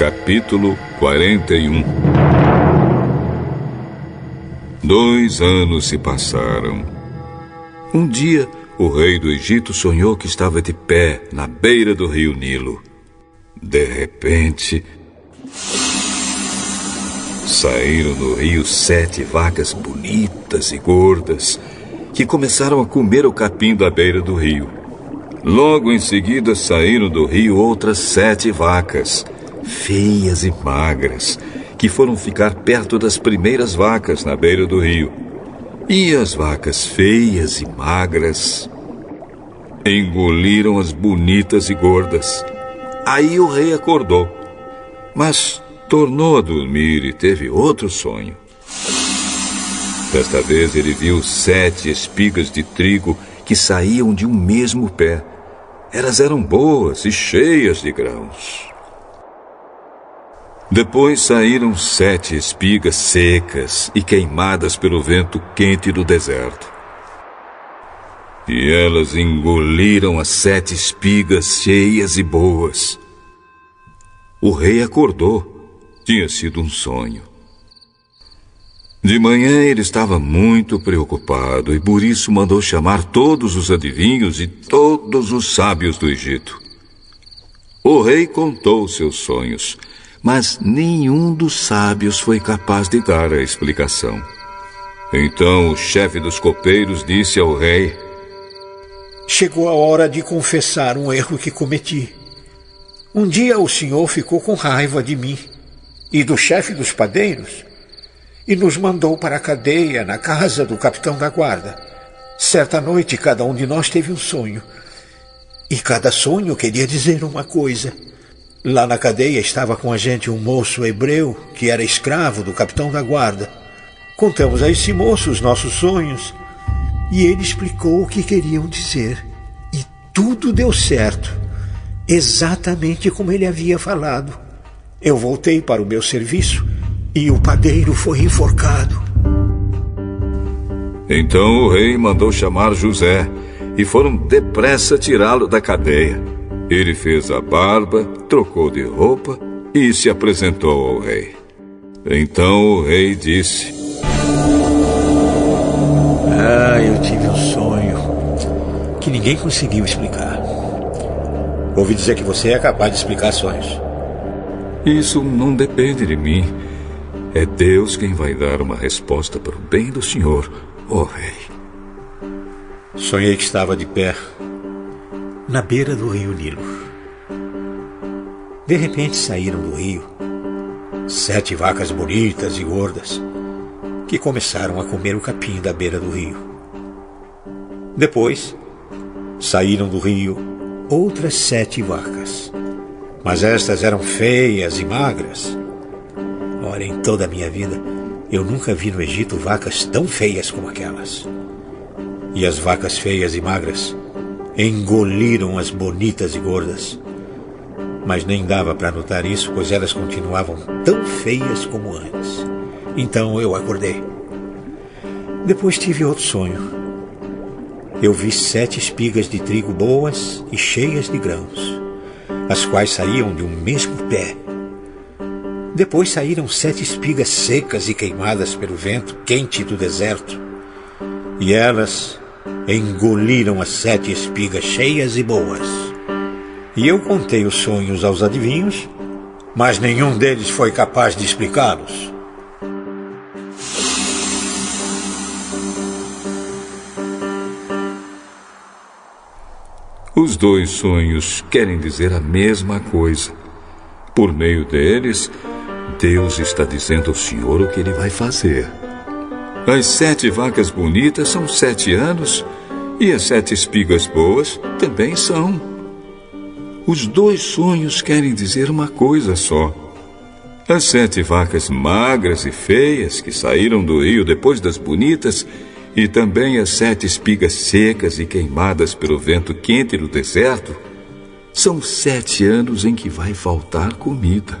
Capítulo 41. 2 anos se passaram. Um dia, o rei do Egito sonhou que estava de pé na beira do rio Nilo. De repente, saíram do rio 7 vacas bonitas e gordas, que começaram a comer o capim da beira do rio. Logo em seguida saíram do rio outras 7 vacas, feias e magras, que foram ficar perto das primeiras vacas na beira do rio. E as vacas feias e magras engoliram as bonitas e gordas. Aí o rei acordou, mas tornou a dormir e teve outro sonho. Desta vez ele viu 7 espigas de trigo que saíam de um mesmo pé. Elas eram boas e cheias de grãos. Depois saíram 7 espigas secas e queimadas pelo vento quente do deserto. E elas engoliram as 7 espigas cheias e boas. O rei acordou. Tinha sido um sonho. De manhã ele estava muito preocupado e por isso mandou chamar todos os adivinhos e todos os sábios do Egito. O rei contou seus sonhos, mas nenhum dos sábios foi capaz de dar a explicação. Então o chefe dos copeiros disse ao rei: Chegou a hora de confessar um erro que cometi. Um dia o senhor ficou com raiva de mim e do chefe dos padeiros e nos mandou para a cadeia na casa do capitão da guarda. Certa noite cada um de nós teve um sonho e cada sonho queria dizer uma coisa. Lá na cadeia estava com a gente um moço hebreu que era escravo do capitão da guarda. Contamos a esse moço os nossos sonhos e ele explicou o que queriam dizer. E tudo deu certo, exatamente como ele havia falado. Eu voltei para o meu serviço e o padeiro foi enforcado. Então o rei mandou chamar José e foram depressa tirá-lo da cadeia. Ele fez a barba, trocou de roupa e se apresentou ao rei. Então o rei disse: Eu tive um sonho que ninguém conseguiu explicar. Ouvi dizer que você é capaz de explicar sonhos. Isso não depende de mim. É Deus quem vai dar uma resposta para o bem do senhor, ó rei. Sonhei que estava de pé na beira do rio Nilo. De repente saíram do rio 7 vacas bonitas e gordas que começaram a comer o capim da beira do rio. Depois saíram do rio outras 7 vacas, mas estas eram feias e magras. Olha, em toda a minha vida eu nunca vi no Egito vacas tão feias como aquelas. E as vacas feias e magras engoliram as bonitas e gordas. Mas nem dava para notar isso, pois elas continuavam tão feias como antes. Então eu acordei. Depois tive outro sonho. Eu vi 7 espigas de trigo boas e cheias de grãos, as quais saíam de um mesmo pé. Depois saíram 7 espigas secas e queimadas pelo vento quente do deserto. E elas engoliram as 7 espigas cheias e boas. E eu contei os sonhos aos adivinhos, mas nenhum deles foi capaz de explicá-los. Os 2 sonhos querem dizer a mesma coisa. Por meio deles, Deus está dizendo ao Senhor o que Ele vai fazer. As 7 vacas bonitas são 7 anos e as 7 espigas boas também são. Os 2 sonhos querem dizer uma coisa só. As 7 vacas magras e feias que saíram do rio depois das bonitas e também as 7 espigas secas e queimadas pelo vento quente do deserto são 7 anos em que vai faltar comida.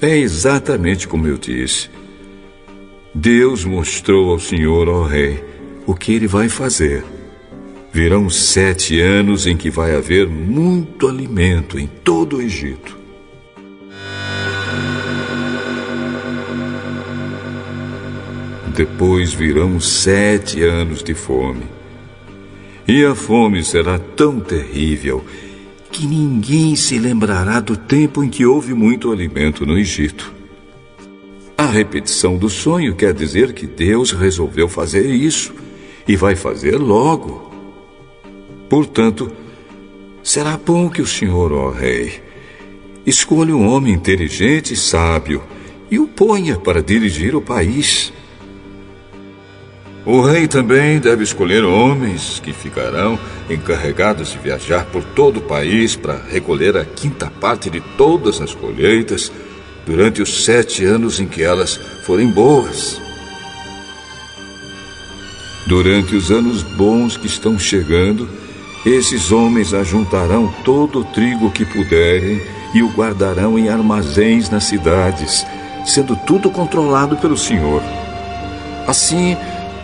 É exatamente como eu disse. Deus mostrou ao Senhor, ó Rei, o que Ele vai fazer. Virão 7 anos em que vai haver muito alimento em todo o Egito. Depois virão 7 anos de fome. E a fome será tão terrível que ninguém se lembrará do tempo em que houve muito alimento no Egito. A repetição do sonho quer dizer que Deus resolveu fazer isso e vai fazer logo. Portanto, será bom que o senhor, ó rei, escolha um homem inteligente e sábio e o ponha para dirigir o país. O rei também deve escolher homens que ficarão encarregados de viajar por todo o país para recolher a 5ª parte de todas as colheitas durante os 7 anos em que elas forem boas. Durante os anos bons que estão chegando, esses homens ajuntarão todo o trigo que puderem e o guardarão em armazéns nas cidades, sendo tudo controlado pelo Senhor. Assim,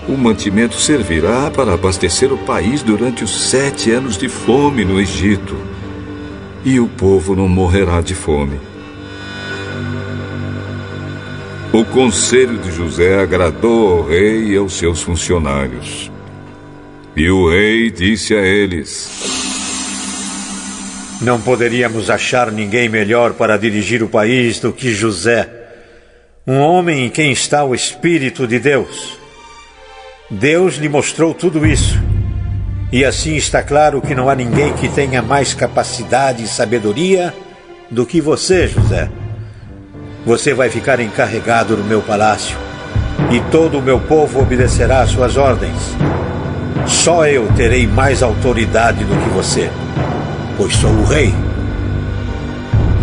o mantimento servirá para abastecer o país durante os 7 anos de fome no Egito. E o povo não morrerá de fome. O conselho de José agradou ao rei e aos seus funcionários. E o rei disse a eles: Não poderíamos achar ninguém melhor para dirigir o país do que José, um homem em quem está o Espírito de Deus. Deus lhe mostrou tudo isso. E assim está claro que não há ninguém que tenha mais capacidade e sabedoria do que você, José. Você vai ficar encarregado no meu palácio, e todo o meu povo obedecerá às suas ordens. Só eu terei mais autoridade do que você, pois sou o rei.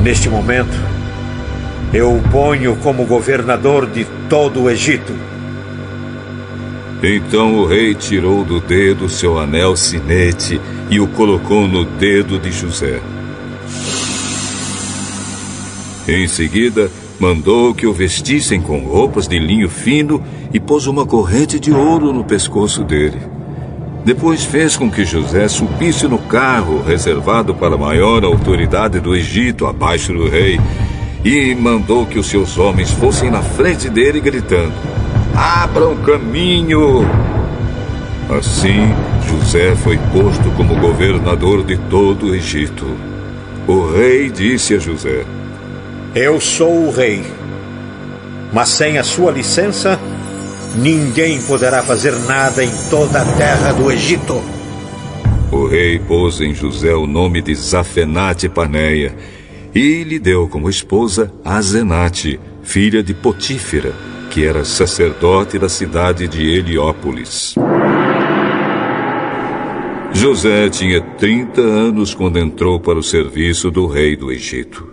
Neste momento, eu o ponho como governador de todo o Egito. Então o rei tirou do dedo seu anel sinete e o colocou no dedo de José. Em seguida, mandou que o vestissem com roupas de linho fino e pôs uma corrente de ouro no pescoço dele. Depois fez com que José subisse no carro reservado para a maior autoridade do Egito, abaixo do rei, e mandou que os seus homens fossem na frente dele gritando: Abram caminho! Assim, José foi posto como governador de todo o Egito. O rei disse a José: Eu sou o rei, mas sem a sua licença, ninguém poderá fazer nada em toda a terra do Egito. O rei pôs em José o nome de Zafenate-Paneia e lhe deu como esposa Azenate, filha de Potífera, que era sacerdote da cidade de Heliópolis. José tinha 30 anos quando entrou para o serviço do rei do Egito.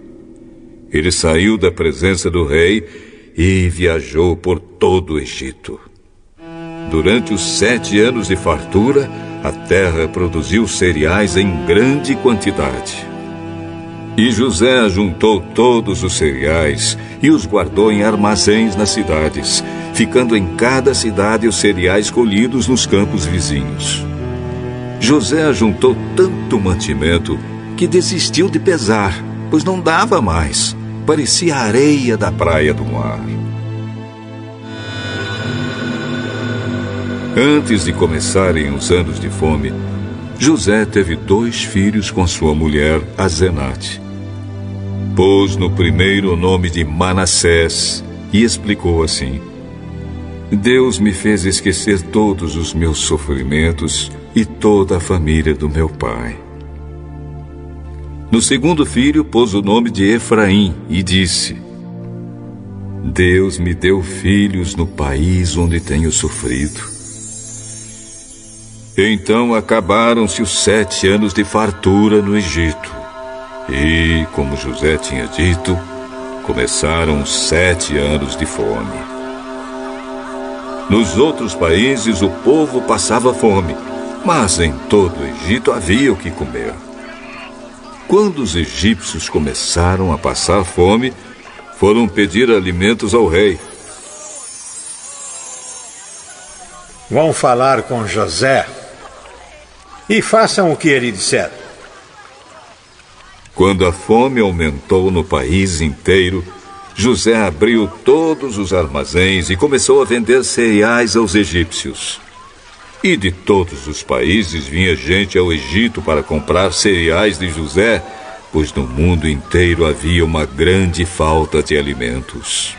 Ele saiu da presença do rei e viajou por todo o Egito. Durante os 7 anos de fartura, a terra produziu cereais em grande quantidade. E José ajuntou todos os cereais e os guardou em armazéns nas cidades, ficando em cada cidade os cereais colhidos nos campos vizinhos. José ajuntou tanto mantimento que desistiu de pesar, pois não dava mais. Parecia a areia da praia do mar. Antes de começarem os anos de fome, José teve 2 filhos com sua mulher, Azenate. Pôs no primeiro o nome de Manassés e explicou assim: Deus me fez esquecer todos os meus sofrimentos e toda a família do meu pai. No segundo filho, pôs o nome de Efraim e disse: Deus me deu filhos no país onde tenho sofrido. Então acabaram-se os 7 anos de fartura no Egito. E, como José tinha dito, começaram os 7 anos de fome. Nos outros países o povo passava fome, mas em todo o Egito havia o que comer. Quando os egípcios começaram a passar fome, foram pedir alimentos ao rei. Vão falar com José e façam o que ele disser. Quando a fome aumentou no país inteiro, José abriu todos os armazéns e começou a vender cereais aos egípcios. E de todos os países vinha gente ao Egito para comprar cereais de José, pois no mundo inteiro havia uma grande falta de alimentos.